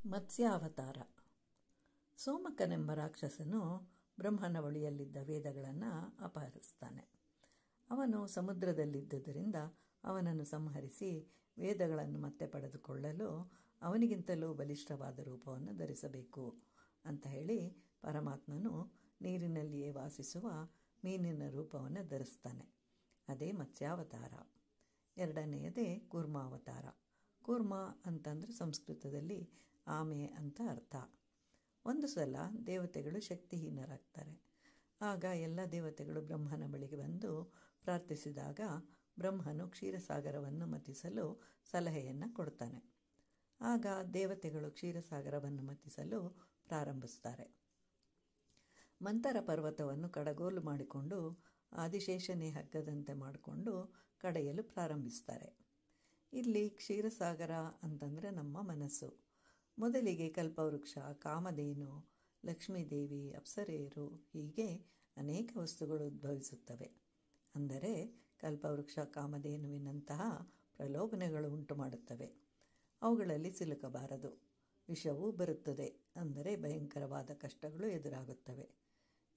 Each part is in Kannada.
ಮತ್ಸ್ಯಾವತಾರ. ಸೋಮಕನೆಂಬ ರಾಕ್ಷಸನು ಬ್ರಹ್ಮನ ಬಳಿಯಲ್ಲಿದ್ದ ವೇದಗಳನ್ನು ಅಪಹರಿಸ್ತಾನೆ. ಅವನು ಸಮುದ್ರದಲ್ಲಿದ್ದುದರಿಂದ ಅವನನ್ನು ಸಂಹರಿಸಿ ವೇದಗಳನ್ನು ಮತ್ತೆ ಪಡೆದುಕೊಳ್ಳಲು ಅವನಿಗಿಂತಲೂ ಬಲಿಷ್ಠವಾದ ರೂಪವನ್ನು ಧರಿಸಬೇಕು ಅಂತ ಹೇಳಿ ಪರಮಾತ್ಮನು ನೀರಿನಲ್ಲಿಯೇ ವಾಸಿಸುವ ಮೀನಿನ ರೂಪವನ್ನು ಧರಿಸ್ತಾನೆ. ಅದೇ ಮತ್ಸ್ಯಾವತಾರ. ಎರಡನೆಯದೇ ಕೂರ್ಮಾವತಾರ. ಕೂರ್ಮ ಅಂತಂದರೆ ಸಂಸ್ಕೃತದಲ್ಲಿ ಆಮೆ ಅಂತ ಅರ್ಥ. ಒಂದು ಸಲ ದೇವತೆಗಳು ಶಕ್ತಿಹೀನರಾಗ್ತಾರೆ. ಆಗ ಎಲ್ಲ ದೇವತೆಗಳು ಬ್ರಹ್ಮನ ಬಳಿಗೆ ಬಂದು ಪ್ರಾರ್ಥಿಸಿದಾಗ ಬ್ರಹ್ಮನು ಕ್ಷೀರಸಾಗರವನ್ನು ಮಥಿಸಲು ಸಲಹೆಯನ್ನು ಕೊಡ್ತಾನೆ. ಆಗ ದೇವತೆಗಳು ಕ್ಷೀರಸಾಗರವನ್ನು ಮಥಿಸಲು ಪ್ರಾರಂಭಿಸ್ತಾರೆ. ಮಂತರ ಪರ್ವತವನ್ನು ಕಡಗೋಲು ಮಾಡಿಕೊಂಡು ಆದಿಶೇಷನೇ ಹಗ್ಗದಂತೆ ಮಾಡಿಕೊಂಡು ಕಡೆಯಲು ಪ್ರಾರಂಭಿಸ್ತಾರೆ. ಇಲ್ಲಿ ಕ್ಷೀರಸಾಗರ ಅಂತಂದರೆ ನಮ್ಮ ಮನಸ್ಸು. ಮೊದಲಿಗೆ ಕಲ್ಪವೃಕ್ಷ, ಕಾಮಧೇನು, ಲಕ್ಷ್ಮೀದೇವಿ, ಅಪ್ಸರೆಯರು ಹೀಗೆ ಅನೇಕ ವಸ್ತುಗಳು ಉದ್ಭವಿಸುತ್ತವೆ. ಅಂದರೆ ಕಲ್ಪವೃಕ್ಷ, ಕಾಮಧೇನುವಿನಂತಹ ಪ್ರಲೋಭನೆಗಳು ಉಂಟು ಮಾಡುತ್ತವೆ. ಅವುಗಳಲ್ಲಿ ಸಿಲುಕಬಾರದು. ವಿಷವೂ ಬರುತ್ತದೆ, ಅಂದರೆ ಭಯಂಕರವಾದ ಕಷ್ಟಗಳು ಎದುರಾಗುತ್ತವೆ.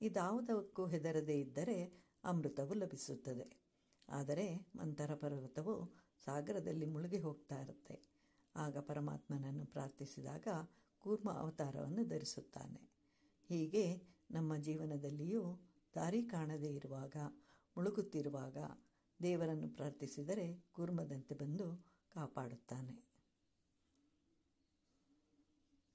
ಇದಾವುದಕ್ಕೂ ಹೆದರದೇ ಇದ್ದರೆ ಅಮೃತವು ಲಭಿಸುತ್ತದೆ. ಆದರೆ ಮಂತರ ಪರ್ವತವು ಸಾಗರದಲ್ಲಿ ಮುಳುಗಿ ಹೋಗ್ತಾ ಇರುತ್ತೆ. ಆಗ ಪರಮಾತ್ಮನನ್ನು ಪ್ರಾರ್ಥಿಸಿದಾಗ ಕೂರ್ಮ ಅವತಾರವನ್ನು ಧರಿಸುತ್ತಾನೆ. ಹೀಗೆ ನಮ್ಮ ಜೀವನದಲ್ಲಿಯೂ ದಾರಿ ಕಾಣದೇ ಇರುವಾಗ, ಮುಳುಗುತ್ತಿರುವಾಗ ದೇವರನ್ನು ಪ್ರಾರ್ಥಿಸಿದರೆ ಕೂರ್ಮದಂತೆ ಬಂದು ಕಾಪಾಡುತ್ತಾನೆ.